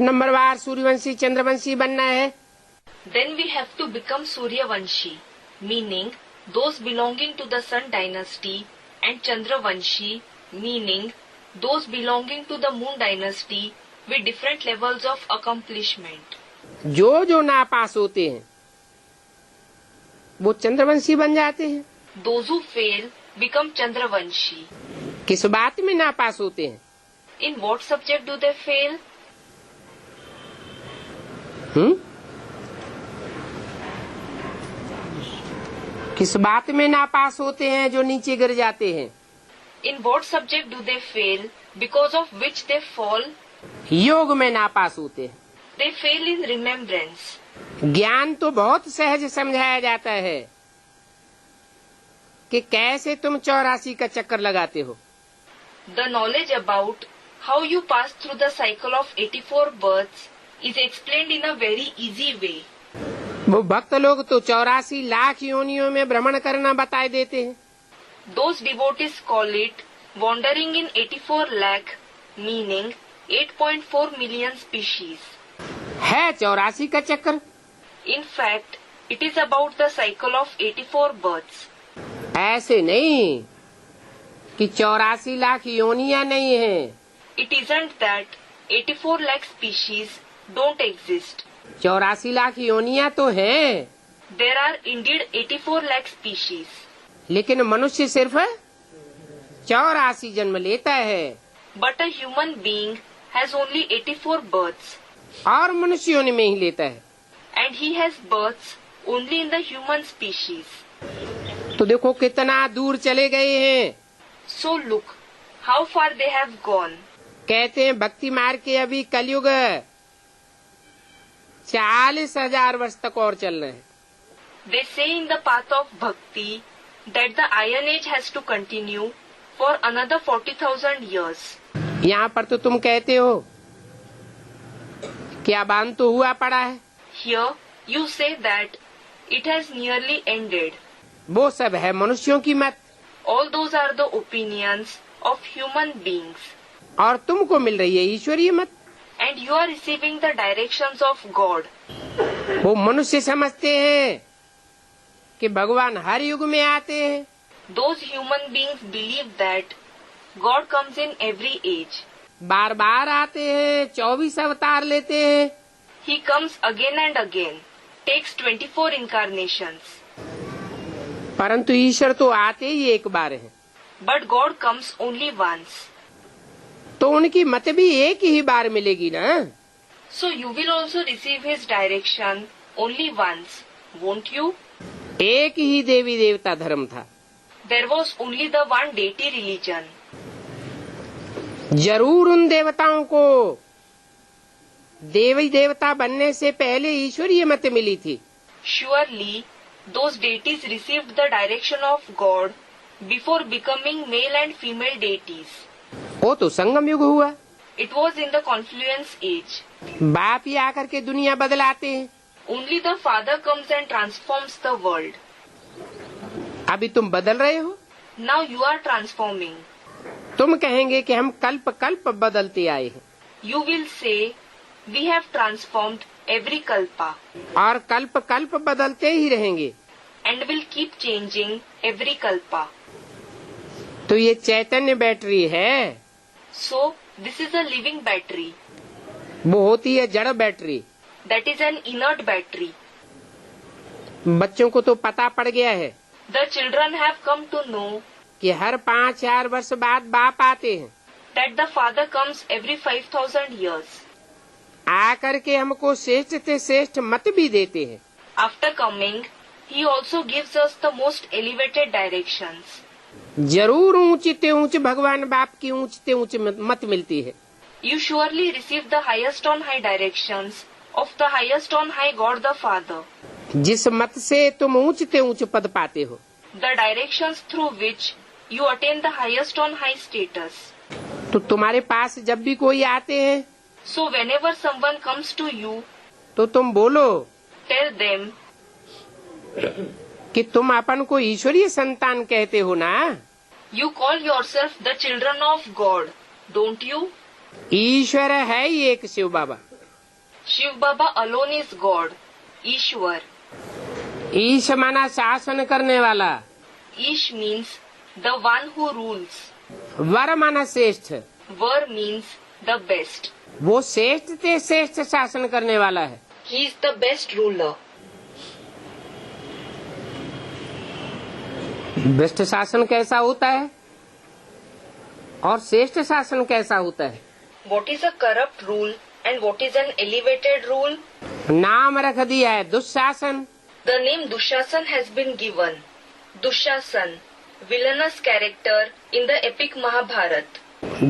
नंबरवार सूर्यवंशी चंद्रवंशी बनना है। Then we have to become Suryavanshi, meaning those belonging to the Sun dynasty, and Chandravanshi, meaning those belonging to the Moon dynasty with different levels of accomplishment. जो नापास होते हैं वो चंद्रवंशी बन जाते हैं। Those who fail become Chandravanshi. किस बात में नापास होते हैं? In what subject do they fail? किस बात में नापास होते हैं जो नीचे गिर जाते हैं? In what subject do they fail because of which they fall? योग में नापास होते हैं। They fail in remembrance. ज्ञान तो बहुत सहज समझाया जाता है कि कैसे तुम 84 का चक्कर लगाते हो। The knowledge about how you pass through the cycle of 84 births is explained in a very easy way. वो भक्त लोग तो 84 लाख योनियों में भ्रमण करना बताए देते हैं। Those devotees call it wandering in 84 lakh, meaning 8.4 million species. है 84 का चक्कर। In fact, it is about the cycle of 84 births. ऐसे नहीं कि 84 लाख योनियां नहीं है। It isn't that 84 lakh species don't exist. 84 lakh योनियां तो हैं। There are indeed 84 lakh species. लेकिन मनुष्य सिर्फ 84 जन्म लेता है। But a human being has only 84 births. और मनुष्य योनि में ही लेता है। And he has births only in the human species. तो देखो कितना दूर चले गए हैं। So look how far they have gone. कहते हैं भक्ति मार्ग के अभी कलयुग 40,000 वर्ष तक और चलना है। They say in the path of bhakti that the iron age has to continue for another 40,000 years. यहाँ पर तो तुम कहते हो क्या बांध तो हुआ पड़ा है। Here you say that it has nearly ended. वो सब है मनुष्यों की मत। All those are the opinions of human beings. और तुमको मिल रही है ईश्वरीय मत। And you are receiving the directions of God. वो मनुष्य समझते हैं कि भगवान हर युग में आते हैं। Those human beings believe that God comes in every age. बार बार आते हैं, 24 अवतार लेते हैं। He comes again and again, takes 24 incarnations. परंतु ईश्वर तो आते ही एक बार हैं। But God comes only once. तो उनकी मत भी एक ही बार मिलेगी ना। So you will also receive His direction only once, won't you? एक ही देवी देवता धर्म था। There was only the one deity religion. जरूर उन देवताओं को देवी देवता बनने से पहले ईश्वरीय मत मिली थी। Surely those deities received the direction of God before becoming male and female deities. वो तो संगम युग हुआ। It was in the confluence age. बाप ही आकर के दुनिया बदलाते हैं। Only the Father comes and transforms the world. अभी तुम बदल रहे हो। Now you are transforming. तुम कहेंगे कि हम कल्प कल्प बदलते आए हैं। You will say, we have transformed every kalpa. और कल्प कल्प बदलते ही रहेंगे। And will keep changing every kalpa. तो ये चैतन्य बैटरी है। So this is a living battery. वो होती है जड़ battery. That is an inert battery. बच्चों को तो पता पड़ गया है The children have come to know कि हर 5-4 वर्ष बाद बाप आते हैं। that the Father comes every 5,000 years. आकर के हमको श्रेष्ठ से श्रेष्ठ मत भी देते हैं। After coming, He also gives us the most elevated directions. जरूर ऊंचते ऊंच भगवान बाप की ऊंचते ऊंच मत मिलती है। You surely receive the highest on high directions of the highest on high God the Father. जिस मत से तुम ऊंचते ऊंच पद पाते हो। The directions through which you attain the highest on high status. तो तुम्हारे पास जब भी कोई आते हैं So whenever someone comes to you, तो तुम बोलो tell them कि तुम अपन को ईश्वरीय संतान कहते हो ना। You call yourself the children of God, don't you? ईश्वर है ही एक शिव बाबा। Shiv Baba alone is God, Ishwar. ईश माना शासन करने वाला, Ish means the one who rules. वर माना श्रेष्ठ, Var means the best. वो श्रेष्ठ से श्रेष्ठ शासन करने वाला है। He is the best ruler. भ्रष्ट शासन कैसा होता है और श्रेष्ठ शासन कैसा होता है? What is a corrupt rule and what is an elevated rule? नाम रख दिया है Dushasan. The name Dushasan has been given. Dushasan, villainous character in the epic Mahabharat.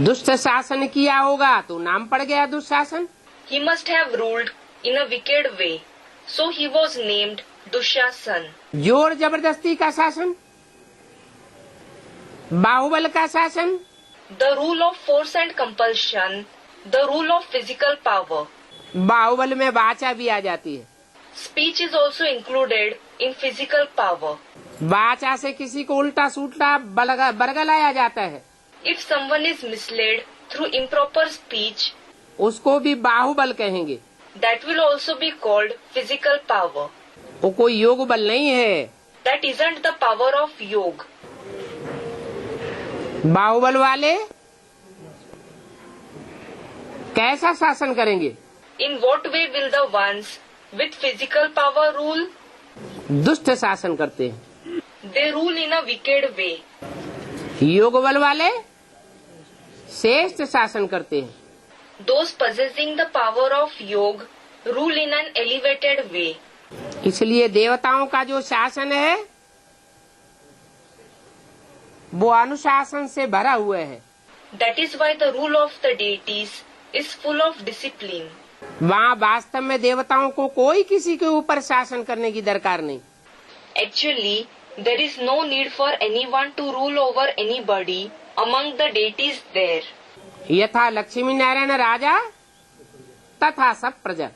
दुष्ट शासन किया होगा तो नाम पड़ गया Dushasan. He must have ruled in a wicked way, so he was named Dushasan. जोर जबरदस्ती का शासन, बाहुबल का शासन, The rule of force and compulsion, the rule of physical power. बाहुबल में वाचा भी आ जाती है। Speech is also included in physical power. वाचा से किसी को उल्टा सूल्टा बरगलाया जाता है, If someone is misled through improper speech, उसको भी बाहुबल कहेंगे। that will also be called physical power. वो कोई योग बल नहीं है। That isn't the power of yoga. बाहुबल वाले कैसा शासन करेंगे? In what way will the ones with physical power rule? दुष्ट शासन करते हैं। They rule in a wicked way. योग बल वाले श्रेष्ठ शासन करते हैं। Those possessing the power of yoga rule in an elevated way. इसलिए देवताओं का जो शासन है वो अनुशासन से भरा हुआ है। That is why the rule of the deities is full of discipline. वहाँ वास्तव में देवताओं को कोई किसी के ऊपर शासन करने की दरकार नहीं। Actually, there is no need for anyone to rule over anybody among the deities there. यथा लक्ष्मी नारायण राजा तथा सब प्रजा।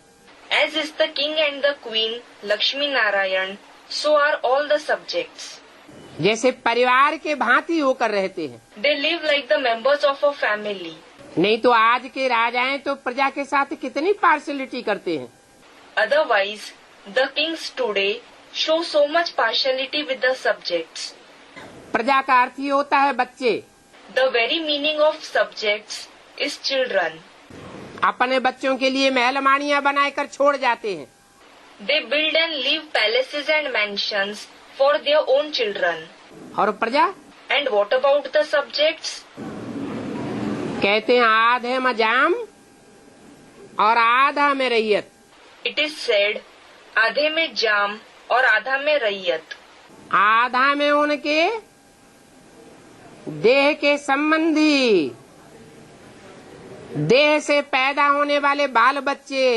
As is the king and the queen, Lakshmi Narayan, so are all the subjects. जैसे परिवार के भांति होकर रहते हैं। They live like the members of a family. नहीं तो आज के राजाएं तो प्रजा के साथ कितनी पार्शलिटी करते हैं। Otherwise, the kings today show so much partiality with the subjects. प्रजा का अर्थ ही होता है बच्चे। The very meaning of subjects is children. अपने बच्चों के लिए महलमानियां बनाकर छोड़ जाते हैं। They build and live palaces and mansions for their own children. और प्रजा And what about the subjects? कहते हैं आधे में जाम और आधा में रैयत। It is said, आधे में जाम और आधा में रैयत। आधा में उनके देह के संबंधी, देह से पैदा होने वाले बाल बच्चे,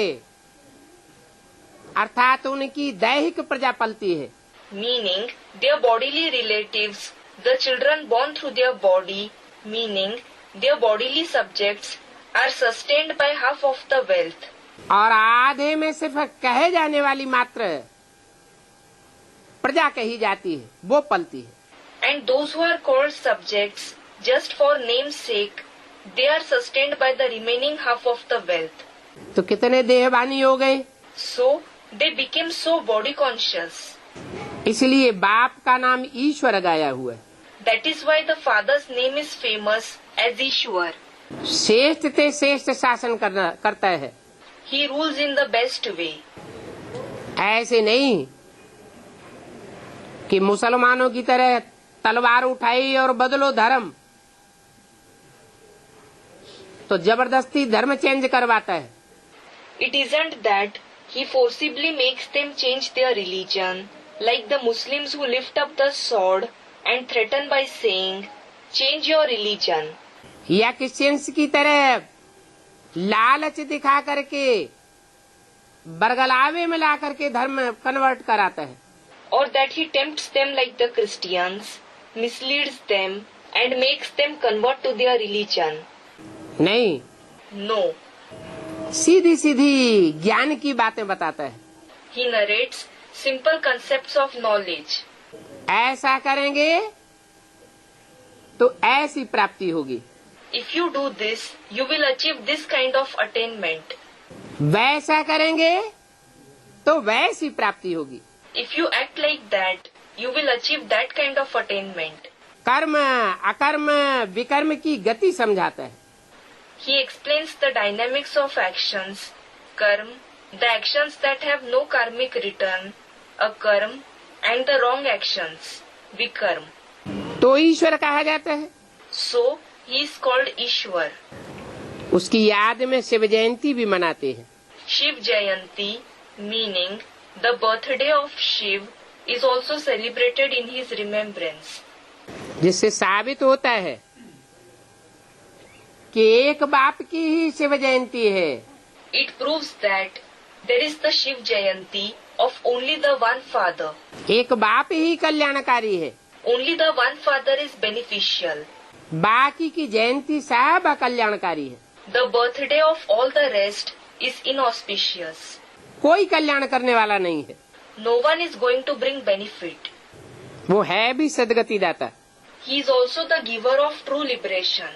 अर्थात उनकी दैहिक प्रजा पलती है। Meaning, their bodily relatives, the children born through their body, meaning their bodily subjects are sustained by half of the wealth. और आधे में सिर्फ कहे जाने वाली मात्र प्रजा कही जाती है, वो पलती है। And those who are called subjects, just for name's sake, they are sustained by the remaining half of the wealth. तो कितने देहवानी हो गए। So, they became so body conscious. इसलिए बाप का नाम ईश्वर गाया हुआ है। That is why the father's name is famous as Ishwar. श्रेष्ठ से श्रेष्ठ शासन करता है। He rules in the best way. ऐसे नहीं कि मुसलमानों की तरह तलवार उठाई और बदलो धर्म, तो जबरदस्ती धर्म चेंज करवाता है। It isn't that he forcibly makes them change their religion, like the Muslims who lift up the sword and threaten by saying, change your religion. या क्रिश्चियंस की तरह लालच दिखा करके बरगलावे में ला करके धर्म कन्वर्ट कराता है। Or that he tempts them like the Christians, misleads them and makes them convert to their religion. नहीं, No, सीधी सीधी ज्ञान की बातें बताता है। he narrates simple concepts of knowledge. ऐसा करेंगे तो ऐसी प्राप्ति होगी। If you do this, you will achieve this kind of attainment. वैसा करेंगे तो वैसी प्राप्ति होगी। If you act like that, you will achieve that kind of attainment. कर्म अकर्म विकर्म की गति समझाता है। He explains the dynamics of actions, karma, the actions that have no karmic return, akarm, and the wrong actions, vikarm. तो ईश्वर कहा जाता है। So, he is called Ishwar. उसकी याद में शिव जयंती भी मनाते हैं। Shiv Jayanti, meaning the birthday of Shiv, is also celebrated in his remembrance. जिससे साबित होता है कि एक बाप की ही शिव जयंती है। It proves that there is the Shiv Jayanti of only the one father. एक बाप ही कल्याणकारी है। Only the one father is beneficial. बाकी की जयंती सब अकल्याणकारी है। The birthday of all the rest is inauspicious. कोई कल्याण करने वाला नहीं है। No one is going to bring benefit. वो है भी सदगति दाता। He is also the giver of true liberation.